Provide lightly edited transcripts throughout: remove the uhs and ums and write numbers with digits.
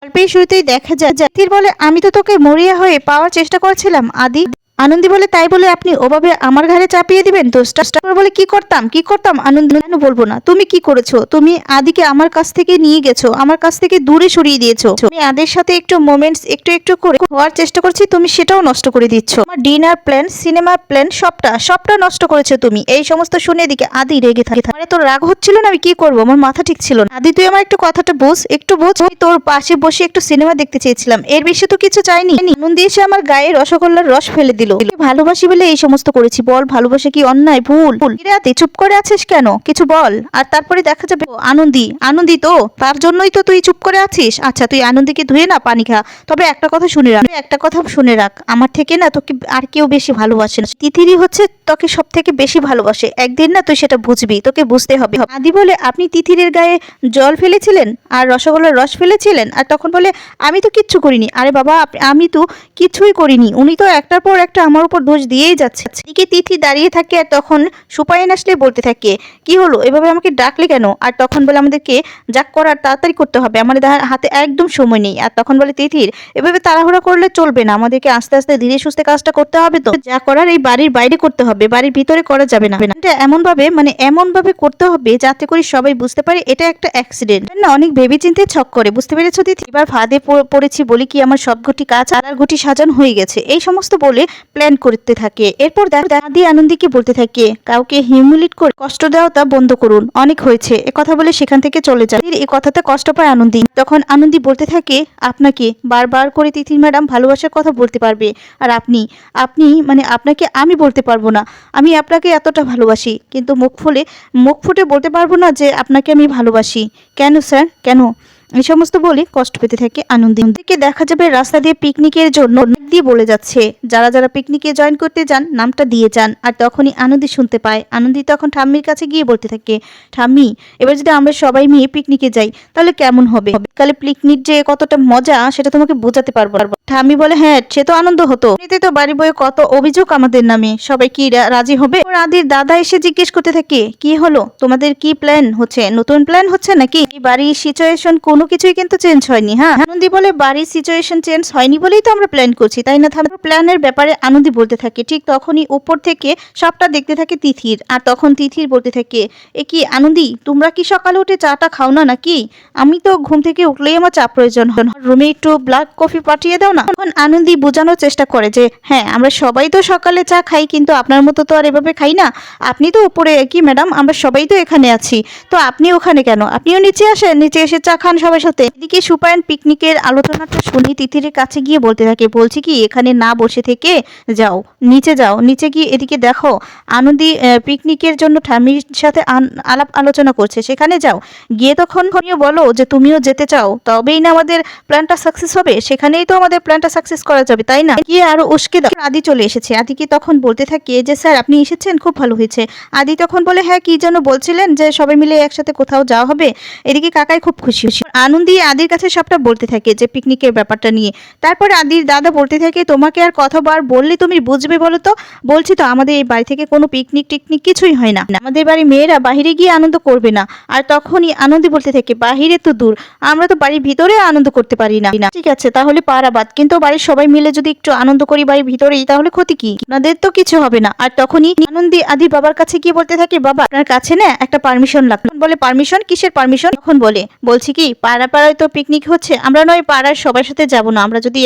গল্পের শুরুতেই দেখা যায় তিথির বলে আমি তো তোকে মরিয়া হয়ে পাওয়ার চেষ্টা করছিলাম আদি। আনন্দি বলে তাই বলে আপনি ওভাবে আমার ঘাড়ে চাপিয়ে দিবেন দোষটা? বলে কি করতাম আনন্দ কেন বলবো না। তুমি কি করেছো? তুমি আদিকে আমার কাছ থেকে নিয়ে গেছো, আমার কাছ থেকে দূরে সরিয়ে দিয়েছো। আমি আদির সাথে একটু মোমেন্টস একটু একটু করে হওয়ার চেষ্টা করছি, তুমি সেটাও নষ্ট করে দিচ্ছ। আমার ডিনার প্ল্যান, সিনেমার প্ল্যান সবটা নষ্ট করেছো তুমি। এই সমস্ত শুনে এদিকে আদি রেগে থাকে। আমার এত রাগ হচ্ছিল না, আমি কি করবো, আমার মাথা ঠিক ছিল না। আদি তুই আমার একটু কথাটা বোঝ, একটু বোঝ। আমি তোর পাশে বসে একটু সিনেমা দেখতে চেয়েছিলাম, এর বেশি তো কিছু চাইনি। আনন্দি এসে আমার গায়ে রসগোল্লার রস ফেলে দিল। ভালোবাসি বলে এই সমস্ত করেছি, বল ভালোবাসা কি অন্যায়, ভুল? রাতে চুপ করে আছিস কেন, কিছু বল। আর তারপরে দেখা যাবে আনন্দি তো তার জন্যই তো তুই চুপ করে আছিস। আচ্ছা তুই আনন্দিকে ধুয়ে না পানি খা। তবে একটা কথা শুনে রাখ, আমার থেকে না তোকে আর কেউ বেশি ভালোবাসে না। তিথিরই হচ্ছে তোকে সব থেকে বেশি ভালোবাসে। একদিন না তুই সেটা বুঝবি, তোকে বুঝতে হবে। আদি বলে আপনি তিথিরের গায়ে জল ফেলেছিলেন আর রসগোল্লার রস ফেলেছিলেন, আর তখন বলে আমি তো কিচ্ছু করিনি। আরে বাবা আমি তো কিছুই করিনি, উনি তো একটার পর একটা আমার উপর দোষ দিয়েই যাচ্ছে। এদিকে তিথি দাঁড়িয়ে থাকে আর তখন সুপাইন আসলে বলতে থাকে কি হলো, এভাবে আমাকে ডাকলে কেন? আর তখন বলে আমাদেরকে যা করার তাড়াতাড়ি করতে হবে, আমাদের হাতে একদম সময় নেই। আর তখন বলে তিথির এভাবে তাড়াহুড়া করলে চলবে না, আমাদেরকে আস্তে আস্তে ধীরে সুস্থে কাজটা করতে হবে। তো যা করার এই বাড়ির বাইরে করতে হবে, বাড়ির ভিতরে করা যাবে না। এটা এমন ভাবে করতে হবে যাতে করে সবাই বুঝতে পারে এটা একটা অ্যাক্সিডেন্ট না। অনেক ভেবেচিন্তে ছক করে, বুঝতে পেরেছো তিথি? এবার ফাঁদে পড়েছি বলি কি আমার সব গুটি কাজ আর গুটি সাজানো হয়ে গেছে, এই সমস্ত বলে প্ল্যান করতে থাকে। এরপর দাদি আনন্দীকে বলতে থাকে কাউকে হিউমিলেট করে কষ্ট দেওয়াটা বন্ধ করুন, অনেক হয়েছে। কথা বলে সেখান থেকে চলে যায়। এই কথাতে কষ্ট পায় আনন্দী। তখন আনন্দী বলতে থাকে আপনাকে বারবার করে তিথি ম্যাডাম ভালোবাসার কথা বলতে পারবে, আর আপনি আপনাকে আমি বলতে পারবো না আমি আপনাকে এতটা ভালোবাসি, কিন্তু মুখ ফুটে বলতে পারবো না যে আপনাকে আমি ভালোবাসি। কেন স্যার, কেন? এই সমস্ত বলে কষ্ট পেতে থাকে আনন্দী। দিকে দেখা যাবে রাস্তা দিয়ে পিকনিকের জন্য দিয়ে বলে যাচ্ছে যারা যারা পিকনিকে জয়েন করতে যান নামটা দিয়ে যান। আর তখনই আনন্দী শুনতে পায়। আনন্দী তখন ঠাম্মির কাছে গিয়ে বলতে থাকে ঠাম্মি এবার যদি আমরা সবাই মিলে পিকনিকে যাই তাহলে কেমন হবে? কালে পিকনিক যে কতটা মজা সেটা তোমাকে বোঝাতে পারবো। ঠাম্মি বলে হ্যাঁ সে তো আনন্দ হতো, এতে তো বাড়ি বয়ে কত অভিযোগ আমাদের নামে, সবাই কি রাজি হবে? ওর আদির দাদা এসে জিজ্ঞেস করতে থাকে কি হলো, তোমাদের কি প্ল্যান হচ্ছে, নতুন প্ল্যান হচ্ছে নাকি? বাড়ির সিচুয়েশন কোনো কিছুই কিন্তু চেঞ্জ হয়নি। হ্যাঁ আনন্দী বলে বাড়ির সিচুয়েশন চেঞ্জ হয়নি বলেই তো আমরা প্ল্যান করছি, তাই না? প্ল্যানের ব্যাপারে আনন্দী বলতে থাকে। ঠিক তখনই উপর থেকে সবটা দেখতে থাকে তিথির। আর তখন তিথির বলতে থাকে এ কি আনন্দী তোমরা কি সকালে উঠে চাটা খাও না নাকি? আমি তো ঘুম থেকে উঠলেই আমার চা প্রয়োজন হয়, রুমে একটু ব্ল্যাক কফি পাঠিয়ে দাও না। তখন আনন্দী বোঝানোর চেষ্টা করে যে হ্যাঁ আমরা সবাই তো সকালে চা খাই, কিন্তু আপনার মতো তো আর এভাবে খাই না। আপনি তো উপরে, কি ম্যাডাম আমরা সবাই তো এখানে আছি, তো আপনি ওখানে কেন? আপনিও নিচে আসেন, নিচে এসে চা খান সবার সাথে। এদিকে সুপায়ন পিকনিকের আলোচনাটা শুনে তিথির কাছে গিয়ে বলতে থাকে বলছি কি এখানে না বসে থেকে যাও, নিচে গিয়ে এদিকে দেখো আনন্দী পিকনিকের জন্য ঠামির সাথে আলাপ আলোচনা করছে, সেখানে যাও গিয়ে তখন বলো যে তুমিও যেতে চাও, তবেই না আমাদের প্ল্যানটা সাকসেস হবে, সেখানেই তো আমাদের প্ল্যানটা সাকসেস করা যাবে, তাই না? গিয়ে আরো উস্কে দাও। আদি চলে এসেছে। আদিকে তখন বলতে থাকে যে স্যার আপনি এসেছেন, খুব ভালো হয়েছে। আদি তখন বলে হ্যাঁ কি যেন বলছিলেন যে সবাই মিলে একসাথে কোথাও যাওয়া হবে। এদিকে কাকাই খুব খুশি। আনন্দী আদির কাছে সবটা বলতে থাকে যে পিকনিকের ব্যাপারটা নিয়ে। তারপর আদির দাদা বলতে থাকে তোমাকে আর কতবার বললে তুমি বুঝবে বলো তো? বলছি তো আমাদের এই বাড়ি থেকে কোনো পিকনিক টিকনিক কিছুই হয় না, আমাদের বাড়ির মেয়েরা বাহিরে গিয়ে আনন্দ করবে না। আর তখনই আনন্দী বলতে থাকে বাহিরে তো দূর, আমরা তো বাড়ির ভিতরে আনন্দ করতে পারি না। ঠিক আছে তাহলে পারাবাদ, কিন্তু বাড়ির সবাই মিলে যদি একটু আনন্দ করি বাড়ির ভিতরেই তাহলে ক্ষতি কি? আপনাদের তো কিছু হবে না। আর তখনই আনন্দী আদির বাবার কাছে গিয়ে বলতে থাকে বাবা আপনার কাছে না একটা পারমিশন লাগবে। বলে পারমিশন, কিসের পারমিশন? তখন বলছি কি পাড়ায় তো পিকনিক হচ্ছে, আমরা নয় পাড়ার সবার সাথে যাব না, আমরা যদি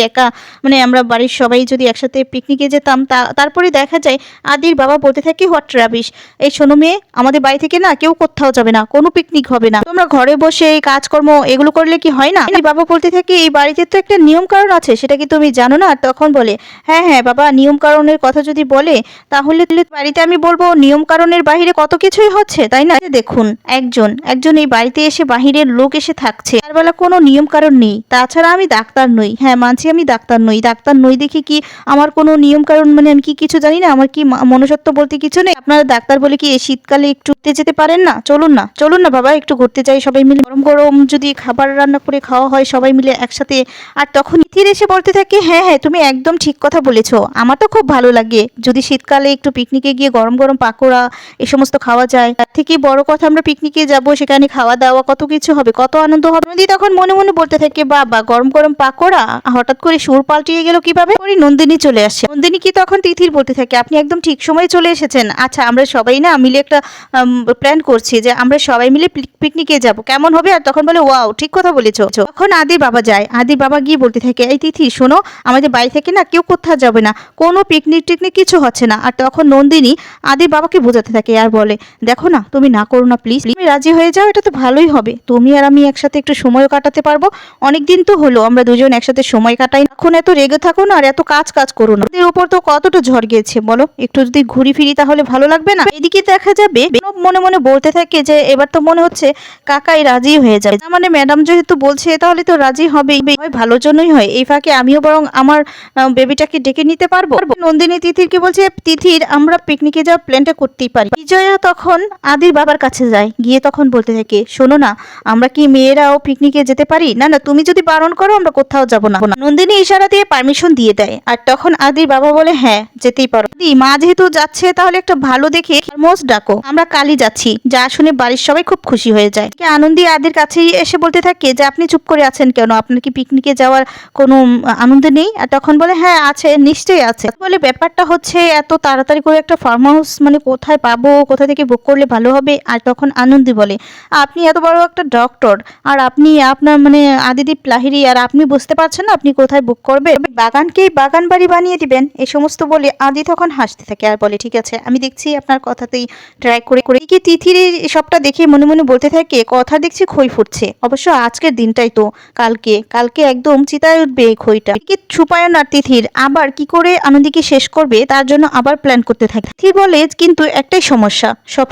আমরা বাড়ির সবাই যদি একসাথে পিকনিকে যেতাম। তারপরে দেখা যায় আদির বাবা বলতে থাকে হোয়াট রাবিশ, এই শোনো মেয়ে আমাদের বাড়ি থেকে না কেউ কোথাও যাবে না, কোনো পিকনিক হবে না, তোমরা ঘরে বসে এই কাজকর্ম এগুলো করলে কি হয় না? বাবা বলতে থাকে এই বাড়িতে তো একটা নিয়ম কারণ আছে, সেটা কি তুমি জানো না? তখন বলে হ্যাঁ বাবা নিয়ম কারণের কথা যদি বলে তাহলে বাড়িতে আমি বলবো নিয়ম কারণের বাহিরে কত কিছুই হচ্ছে, তাই না? দেখুন একজন এই বাড়িতে এসে বাহিরের লোক এসে থাকছে, তার বেলা কোনো নিয়ম কারণ নেই। তাছাড়া আমি ডাক্তার নই, হ্যাঁ মানছি আমি ডাক্তার নই দেখি কি আমার কোনো নিয়ম কারণ আমি কি কিছু জানি না? আমার কি মনুষ্যত্ব বলতে কিছু নেই? আপনারা ডাক্তার বলে কি এই শীতকালে একটু ঘুরতে যেতে পারেন না? চলুন না বাবা একটু ঘুরতে যাই সবাই মিলে, গরম গরম যদি খাবার রান্না করে খাওয়া হয় সবাই মিলে একসাথে। আর তখন তিথির এসে বলতে থাকে, হ্যাঁ হ্যাঁ তুমি একদম ঠিক কথা বলেছো, আমার তো খুব ভালো লাগে যদি শীতকালে একটু পিকনিকে গিয়ে গরম গরম পাকোড়া এই সমস্ত খাওয়া যায়। তার থেকে বড় কথা আমরা পিকনিকে যাব, সেখানে খাওয়া দাওয়া কত কিছু হবে, কত আনন্দ হবে। নন্দিনী তখন মনে মনে বলতে থাকে, বাবা গরম গরম পাকোড়া, হঠাৎ করে সুর পাল্টিয়ে গেল কিভাবে। পরে নন্দিনী চলে আসে। নন্দিনী কি তখন তিথির বলতে থাকে, আপনি একদম ঠিক সময় চলে এসেছেন। আচ্ছা আমরা সবাই না মিলে একটা প্ল্যান করছি যে আমরা সবাই মিলে পিকনিকে যাব, কেমন হবে। আর তখন বলে, ওয়াও ঠিক কথা বলেছো। তখন আদির বাবা যায়। আদির বাবা গিয়ে বলতে থাকে, এই তিথি শোনো, আমাদের বাড়ি থেকে না কেউ কোথাও যাবে না, কোনো পিকনিক টিকনিক কিছু হচ্ছে না। আর তখন নন্দিনী আদির বাবাকে বোঝাতে থাকে আর বলে, দেখো না তুমি না করো না প্লিজ, তুমি রাজি হয়ে যাও, এটা তো ভালোই হবে, তুমি আর আমি একসাথে একটু সময় কাটাতে পারবো। অনেকদিন তো হলো আমরা দুজন একসাথে সময় কাটাই, এখন এত রেগে থাকো না আর এত কাজ কাজ করো না, এর উপর তো কতটা ঝড় গিয়েছে বলো, একটু যদি ঘুরি ফিরি তাহলে ভালো লাগবে না। এদিকে দেখা যাবে মনে মনে বলতে থাকে যে এবার তো মনে হচ্ছে কাকাই রাজি হয়ে যাবে, মানে ম্যাডাম যেহেতু বলছে তাহলে তো রাজি হবেই, ভালোর জন্যই হয়। এই ফাঁকে আমিও বরং আমার বেবিটাকে ডেকে নিতে পারবো। নন্দিনী তিথিরকে বলছে, তিথির আমরা পিকনিকে যাওয়ার প্ল্যানটা করতেই পারি। বিজয়া তখন আদির বাবার কাছে যায়, গিয়ে তখন বলতে থাকে, শোনো না আমরা কি মেয়েরাও পিকনিকে যেতে পারি? না না তুমি যদি বারণ করো আমরা কোথাও যাব না। নন্দিনী ইশারা দিয়ে পারমিশন দিয়ে দেয়। আর তখন আদির বাবা বলে, হ্যাঁ যেতেই পারো, মা যেহেতু যাচ্ছে তাহলে একটা ভালো দেখে মোজ ডাকো, আমরা কালই যাচ্ছি। যা শুনে বাড়ির সবাই খুব খুশি হয়ে যায়। আনন্দী আদির কাছেই এসে বলতে থাকে যে আপনি চুপ করে আছেন কেন, আপনার কি পিকনিকে যাওয়ার কোনো আনন্দ নেই? আর তখন বলে, হ্যাঁ আছে, নিশ্চয়ই আছে। বলে ব্যাপারটা হচ্ছে এত তাড়াতাড়ি করে একটা ফার্ম হাউস মানে কোথায় পাবো, কোথা থেকে বুক করলে ভালো হবে? আর তখন আনন্দী বলে, আপনি এত বড় একটা ডক্টর আর আপনি আপনার মানে আদিদীপ লাহিড়ী, আর আপনি বুঝতে পারছেন না আপনি কোথায় বুক করবে? বাগানকেই বাগান বাড়ি বানিয়ে দিবেন এই সমস্ত বলে আদি তখন হাসতে থাকে আর বলে, ঠিক আছে আমি দেখছি আপনার কথাতেই ট্রাই করে করে। কি তিথির সবটা দেখে মনে মনে বলতে থাকে, কথা দেখছি খই ফুটছে, অবশ্য আজকের দিনটাই তো, কালকে কালকে একদম চিতায় উঠবে এই খইটা। কি ছুপায়ন আর তিথির আবার কি করে আনন্দীকে শেষ করবে তার জন্য আবার প্ল্যান করতে থাকে। তিথির বলে, কিন্তু একটাই সমস্যা, সব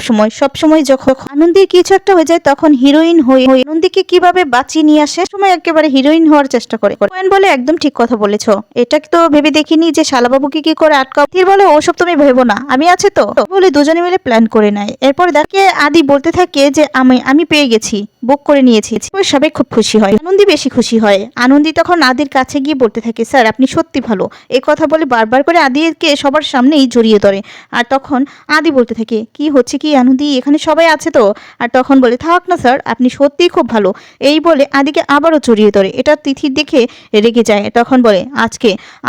সময় যখন আনন্দীর কিছু একটা হয়ে যায় তখন হিরোইন হয়ে আনন্দীকে কিভাবে বাঁচিয়ে নিয়ে আসে, সময় একেবারে হিরোইন হওয়ার চেষ্টা করে। ছুপায়ন বলে, একদম ঠিক কথা বলেছো, এটা তো ভেবে দেখিনি যে শালাবাবুকে কি করে আটকাও। তিথির বলে, ওসব তুমি ভেবো না, আমি আছি তো। বলে দুজনে মিলে প্ল্যান করে নেয়। এরপর দেখে আদি বলতে থাকে যে আমি পেয়ে গেছি, বুক করে নিয়েছি। সবাই খুব খুশি হয়, আনন্দী বেশি খুশি হয়। আনন্দী তখন আদির কাছে গিয়ে বলতে থাকে, স্যার আপনি সত্যি ভালো। এই কথা বলে বারবার করে আদিকে সবার সামনেই জড়িয়ে ধরে। আর তখন আদি বলতে থাকে, কি হচ্ছে কি আনন্দী, এখানে সবাই আছে তো? আর তখন বলে, থাক না স্যার, আপনি সত্যিই খুব ভালো। এই বলে আদিকে আবারও জড়িয়ে ধরে। এটা তিথির দেখে রেগে যায়। তখন বলে,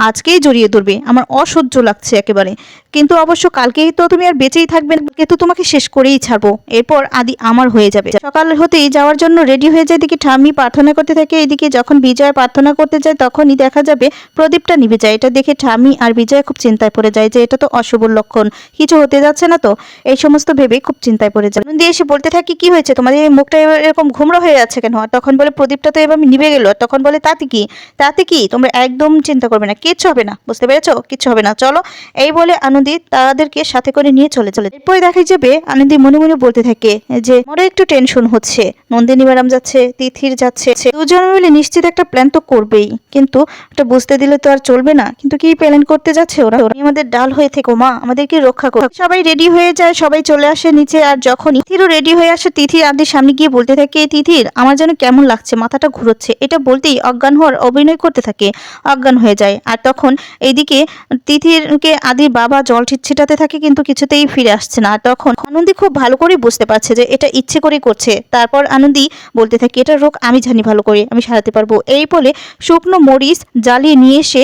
আজকেই জড়িয়ে ধরবে, আমার অসহ্য লাগছে একেবারে, কিন্তু অবশ্য কালকেই তো তুমি আর বেঁচেই থাকবে না, কিন্তু তোমাকে শেষ করেই ছাড়বো, এরপর আদি আমার হয়ে যাবে। সকাল হতেই যাওয়ার জন্য রেডি হয়ে যায়। এদিকে ঠাম্মি প্রার্থনা করতে থাকে। এদিকে যখন বিজয় প্রার্থনা করতে যায় তখনই দেখা যাবে প্রদীপটা নিভে যায়। এটা দেখে ঠাম্মি আর বিজয় খুব চিন্তায় পড়ে যায় যে এটা তো অশুভ লক্ষণ, কিছু হতে যাচ্ছে না তো, এই সমস্ত ভেবে খুব চিন্তায় পড়ে যায়। দিয়ে এসে বলতে থাকি, কি হয়েছে তোমাদের, এই মুখটা এরকম ঘুমরা হয়ে যাচ্ছে কেন? আর তখন বলে, প্রদীপটা তো এবার নিভে গেল। আর তখন বলে, তাতে কি তোমরা একদম চিন্তা করবে না, কিচ্ছু হবে না, বুঝতে পেরেছো, কিচ্ছু হবে না, চলো। এই বলে আনন্দী তাদেরকে সাথে করে নিয়ে চলে। এরপরে দেখা যাবে আনন্দী মনে মনে বলতে থাকে যে আমারও একটু টেনশন হচ্ছে, নন্দিনী ম্যাডাম যাচ্ছে, তিথির যাচ্ছে, দুজন মিলে নিশ্চিত একটা প্ল্যান তো করবেই, কিন্তু এটা বুঝতে দিলে তো আর চলবে না। কিন্তু কি প্ল্যান করতে যাচ্ছে ওরা? আমাদের ডাল হয়ে থেকো মা, আমাদেরকে রক্ষা করো। সবাই রেডি হয়ে যায়, সবাই চলে আসে নিচে। আর যখন তিথিরও রেডি হয়ে আসে, তিথির আদির সামনে গিয়ে বলতে থাকে, তিথির আমার যেন কেমন লাগছে, মাথাটা ঘুরোচ্ছে। এটা বলতেই অজ্ঞান হওয়ার অভিনয় করতে থাকে, অজ্ঞান হয়ে যায়। আর তখন এইদিকে তিথিরকে আদির বাবা জল ছিটাতে থাকে, কিন্তু কিছুতেই ফিরে আসছে না। তখন আনন্দী খুব ভালো করে বুঝতে পারছে যে এটা ইচ্ছে করে করছে। তারপর আনন্দী বলতে থাকে, এটা রোগ আমি জানি ভালো করে, আমি সারাতে পারবো। এই বলে শুকনো মরিচ জ্বালিয়ে নিয়ে এসে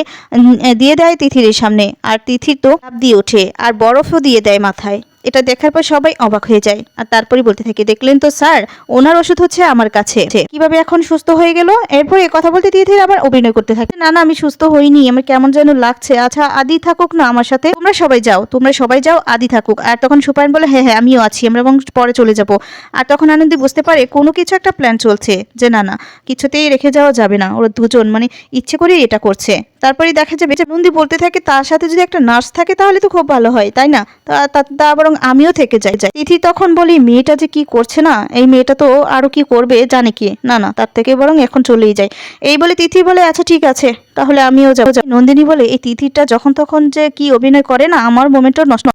দিয়ে দেয় তিথির সামনে। আর তিথির তো লাফ দিয়ে ওঠে আর বরফও দিয়ে দেয় মাথায়। এটা দেখার পর সবাই অবাক হয়ে যায়। আর তারপরে বলতে থাকে, দেখলেন তো স্যার, ওনার ওষুধ হচ্ছে আমার কাছে, কিভাবে এখন সুস্থ হয়ে গেল? এরপর কথা বলতে তিথির আবার অভিনয় করতে থাকে, না আমি সুস্থ হইনি, আমার কেমন যেন লাগছে। আচ্ছা আদি থাকুক না আমার সাথে, তোমরা সবাই যাও, আদি থাকুক। আর তখন সুপায়ন বলে, হ্যাঁ আমিও আছি, আমরা এবং পরে চলে যাব। আর তখন আনন্দী বুঝতে পারে কোনো কিছু একটা প্ল্যান চলছে, যে না কিছুতেই রেখে যাওয়া যাবে না, ওরা দুজন মানে ইচ্ছে করেই এটা করছে। তারপরে দেখা যাবে আনন্দী বলতে থাকে, তার সাথে যদি একটা নার্স থাকে তাহলে তো খুব ভালো হয়, তাই না? তা বরং আমিও থেকে যাই। তিথি তখন বলি, মেয়েটা যে কি করছে না, এই মেয়েটা তো আরো কি করবে জানে কি, না তার থেকে বরং এখন চলেই যায়। এই বলে তিথি বলে, আচ্ছা ঠিক আছে তাহলে আমিও যাবো। নন্দিনী বলে, এই তিথিটা যখন তখন যে কি অভিনয় করে না, আমার মোমেন্টও নষ্ট।